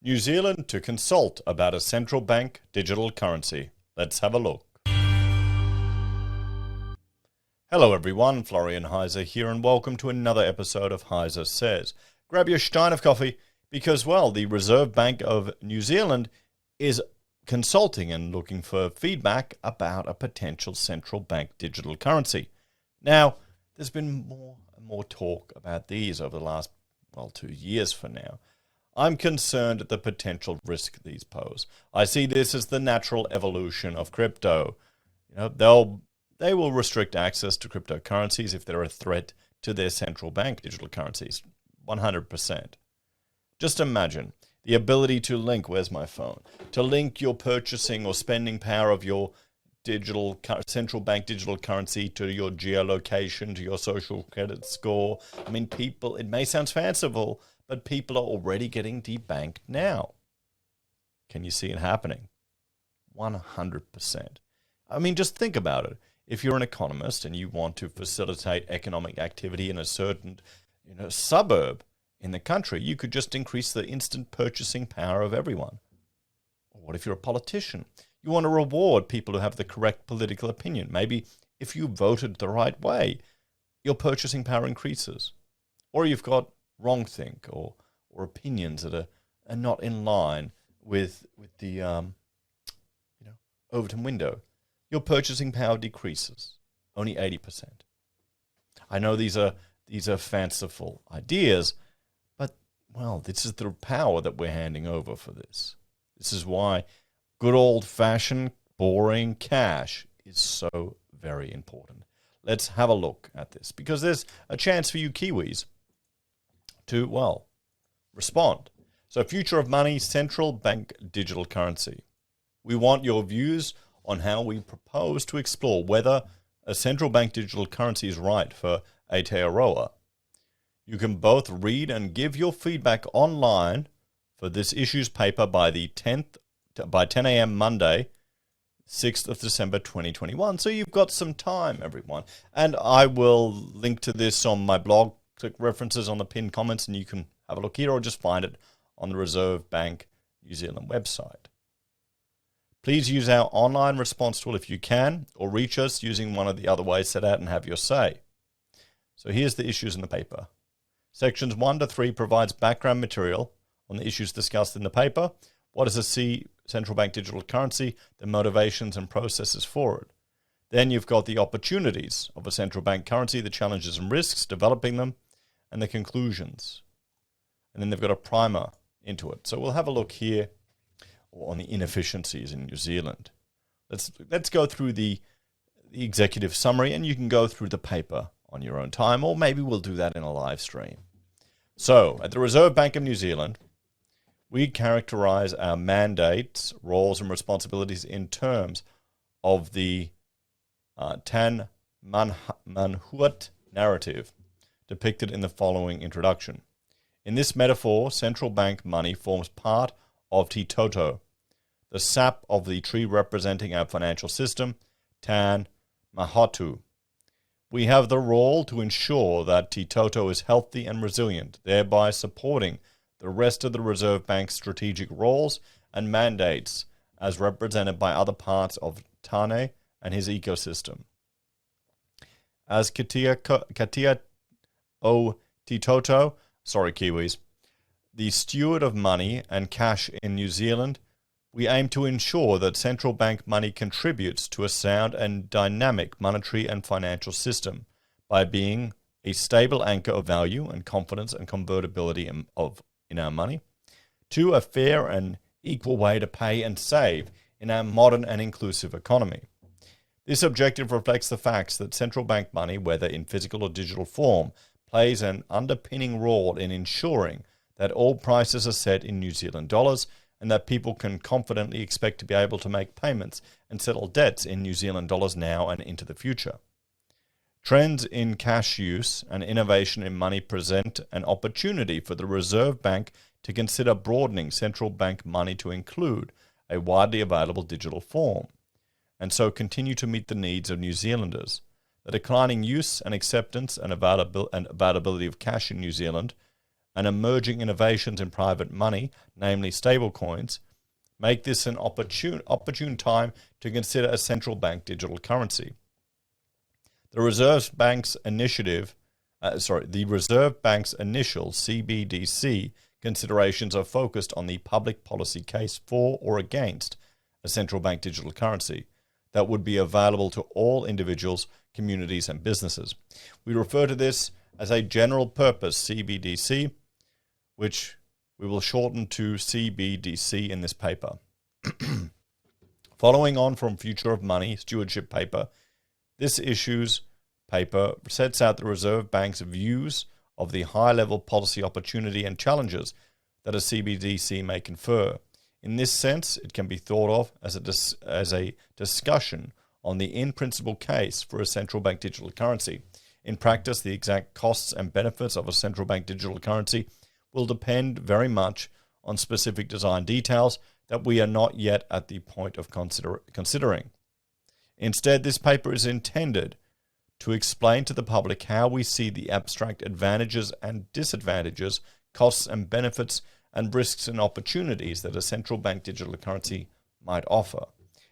New Zealand to consult about a central bank digital currency. Let's have a look. Hello everyone, Florian.heise here, and welcome to another episode of HeiseSays. Grab your stein of coffee because, well, the Reserve Bank of New Zealand is consulting and looking for feedback about a potential central bank digital currency. Now, there's been more and more talk about these over the last, 2 years for now. I'm concerned at the potential risk these pose. I see this as the natural evolution of crypto. They will restrict access to cryptocurrencies if they're a threat to their central bank digital currencies. 100%. Just imagine the ability to link, where's my phone, to link your purchasing or spending power of your central bank digital currency to your geolocation, to your social credit score. I mean, people, it may sound fanciful, but people are already getting debanked now. Can you see it happening? 100%. I mean, just think about it. If you're an economist and you want to facilitate economic activity in a certain suburb in the country, you could just increase the instant purchasing power of everyone. Or what if you're a politician? You want to reward people who have the correct political opinion. Maybe if you voted the right way, your purchasing power increases. Or you've got wrongthink or opinions that are not in line with the Overton window. Your purchasing power decreases, only 80%. I know these are fanciful ideas, but, this is the power that we're handing over for this. This is why good old-fashioned, boring cash is so very important. Let's have a look at this, because there's a chance for you Kiwis to, respond. So, future of money, central bank digital currency. We want your views on how we propose to explore whether a central bank digital currency is right for Aotearoa. You can both read and give your feedback online for this issue's paper by 10 a.m. Monday, 6th of December 2021. So you've got some time, everyone. And I will link to this on my blog. Click references on the pinned comments and you can have a look here, or just find it on the Reserve Bank New Zealand website. Please use our online response tool if you can, or reach us using one of the other ways set out and have your say. So here's the issues in the paper. Sections 1 to 3 provides background material on the issues discussed in the paper. What is a central bank digital currency, the motivations and processes for it. Then you've got the opportunities of a central bank currency, the challenges and risks, developing them, and the conclusions. And then they've got a primer into it. So we'll have a look here on the inefficiencies in New Zealand. Let's go through the executive summary, and you can go through the paper on your own time, or maybe we'll do that in a live stream. So, at the Reserve Bank of New Zealand, we characterize our mandates, roles, and responsibilities in terms of the Tan Manhuat narrative depicted in the following introduction. In this metaphor, central bank money forms part of Te Toto, the sap of the tree representing our financial system, Tan Mahotu. We have the role to ensure that Te Toto is healthy and resilient, thereby supporting the rest of the Reserve Bank's strategic roles and mandates as represented by other parts of Tane and his ecosystem. As Katia o Te Toto, sorry Kiwis, the steward of money and cash in New Zealand, we aim to ensure that central bank money contributes to a sound and dynamic monetary and financial system by being a stable anchor of value and confidence and convertibility in our money, to a fair and equal way to pay and save in our modern and inclusive economy. This objective reflects the facts that central bank money, whether in physical or digital form, plays an underpinning role in ensuring that all prices are set in New Zealand dollars and that people can confidently expect to be able to make payments and settle debts in New Zealand dollars now and into the future. Trends in cash use and innovation in money present an opportunity for the Reserve Bank to consider broadening central bank money to include a widely available digital form, and so continue to meet the needs of New Zealanders. The declining use and acceptance and availability of cash in New Zealand and emerging innovations in private money, namely stablecoins, make this an opportune time to consider a central bank digital currency. The Reserve Bank's initial CBDC considerations are focused on the public policy case for or against a central bank digital currency that would be available to all individuals, communities, and businesses. We refer to this as a general purpose CBDC, which we will shorten to CBDC in this paper. Following on from Future of Money Stewardship paper, this issue's paper sets out the Reserve Bank's views of the high-level policy opportunity and challenges that a CBDC may confer. In this sense, it can be thought of as a discussion on the in-principle case for a central bank digital currency. In practice, the exact costs and benefits of a central bank digital currency will depend very much on specific design details that we are not yet at the point of considering. Instead, this paper is intended to explain to the public how we see the abstract advantages and disadvantages, costs and benefits, and risks and opportunities that a central bank digital currency might offer.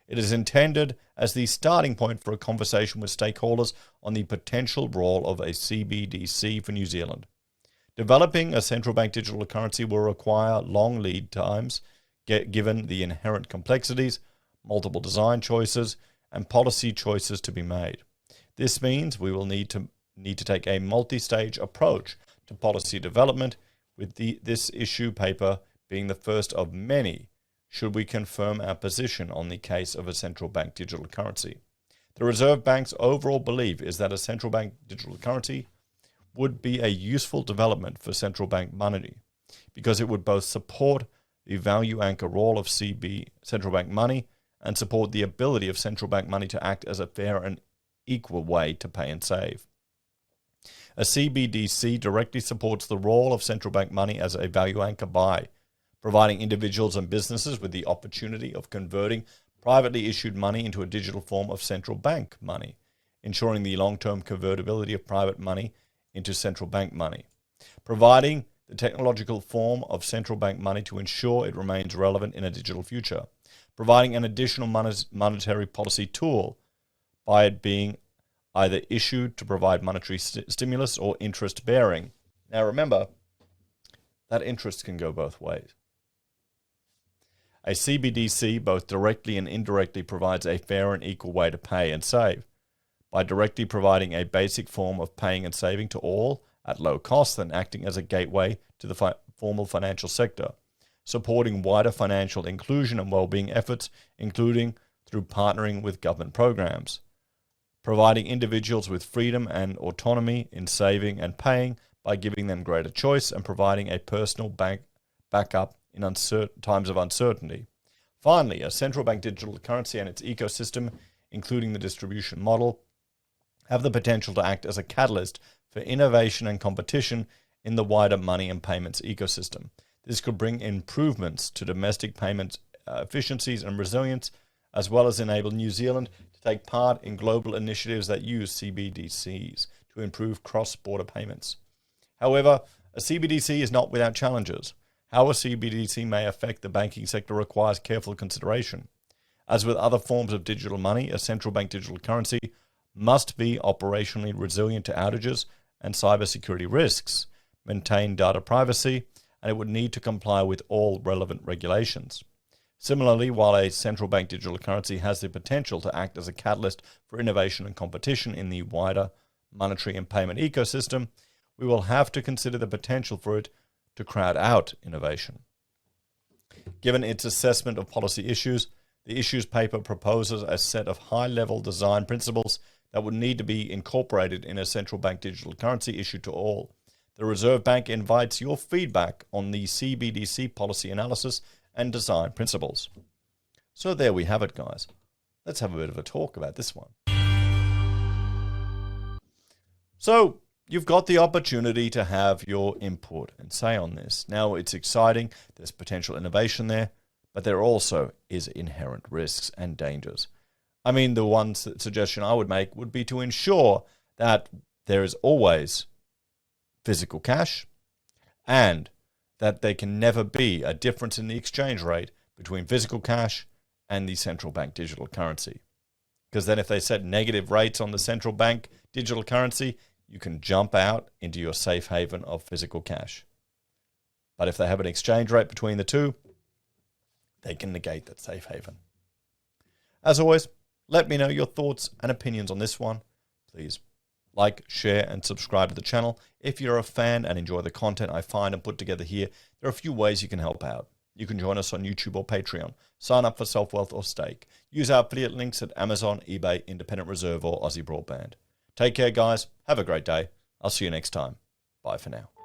It is intended as the starting point for a conversation with stakeholders on the potential role of a CBDC for New Zealand. Developing a central bank digital currency will require long lead times, given the inherent complexities, multiple design choices, and policy choices to be made. This means we will need to take a multi-stage approach to policy development, with this issue paper being the first of many should we confirm our position on the case of a central bank digital currency. The Reserve Bank's overall belief is that a central bank digital currency would be a useful development for central bank money because it would both support the value anchor role of central bank money and support the ability of central bank money to act as a fair and equal way to pay and save. A CBDC directly supports the role of central bank money as a value anchor by providing individuals and businesses with the opportunity of converting privately issued money into a digital form of central bank money, ensuring the long-term convertibility of private money into central bank money, providing the technological form of central bank money to ensure it remains relevant in a digital future, providing an additional monetary policy tool by it being either issued to provide monetary stimulus or interest-bearing. Now remember, that interest can go both ways. A CBDC both directly and indirectly provides a fair and equal way to pay and save, by directly providing a basic form of paying and saving to all at low cost and acting as a gateway to the formal financial sector, supporting wider financial inclusion and well-being efforts, including through partnering with government programs, providing individuals with freedom and autonomy in saving and paying by giving them greater choice and providing a personal bank backup in times of uncertainty. Finally, a central bank digital currency and its ecosystem, including the distribution model, have the potential to act as a catalyst for innovation and competition in the wider money and payments ecosystem. This could bring improvements to domestic payments efficiencies and resilience, as well as enable New Zealand to take part in global initiatives that use CBDCs to improve cross-border payments. However, a CBDC is not without challenges. How a CBDC may affect the banking sector requires careful consideration. As with other forms of digital money, a central bank digital currency must be operationally resilient to outages and cybersecurity risks, maintain data privacy, and it would need to comply with all relevant regulations. Similarly, while a central bank digital currency has the potential to act as a catalyst for innovation and competition in the wider monetary and payment ecosystem, we will have to consider the potential for it to crowd out innovation. Given its assessment of policy issues, the issues paper proposes a set of high-level design principles that would need to be incorporated in a central bank digital currency issued to all. The Reserve Bank invites your feedback on the CBDC policy analysis and design principles. So there we have it, guys. Let's have a bit of a talk about this one. So you've got the opportunity to have your input and say on this. Now it's exciting. There's potential innovation there, but there also is inherent risks and dangers. I mean, the one suggestion I would make would be to ensure that there is always physical cash and that there can never be a difference in the exchange rate between physical cash and the central bank digital currency. Because then if they set negative rates on the central bank digital currency, you can jump out into your safe haven of physical cash. But if they have an exchange rate between the two, they can negate that safe haven. As always, let me know your thoughts and opinions on this one. Please like, share, and subscribe to the channel. If you're a fan and enjoy the content I find and put together here, there are a few ways you can help out. You can join us on YouTube or Patreon. Sign up for SelfWealth or Stake. Use our affiliate links at Amazon, eBay, Independent Reserve, or AussieBroadband. Take care, guys. Have a great day. I'll see you next time. Bye for now.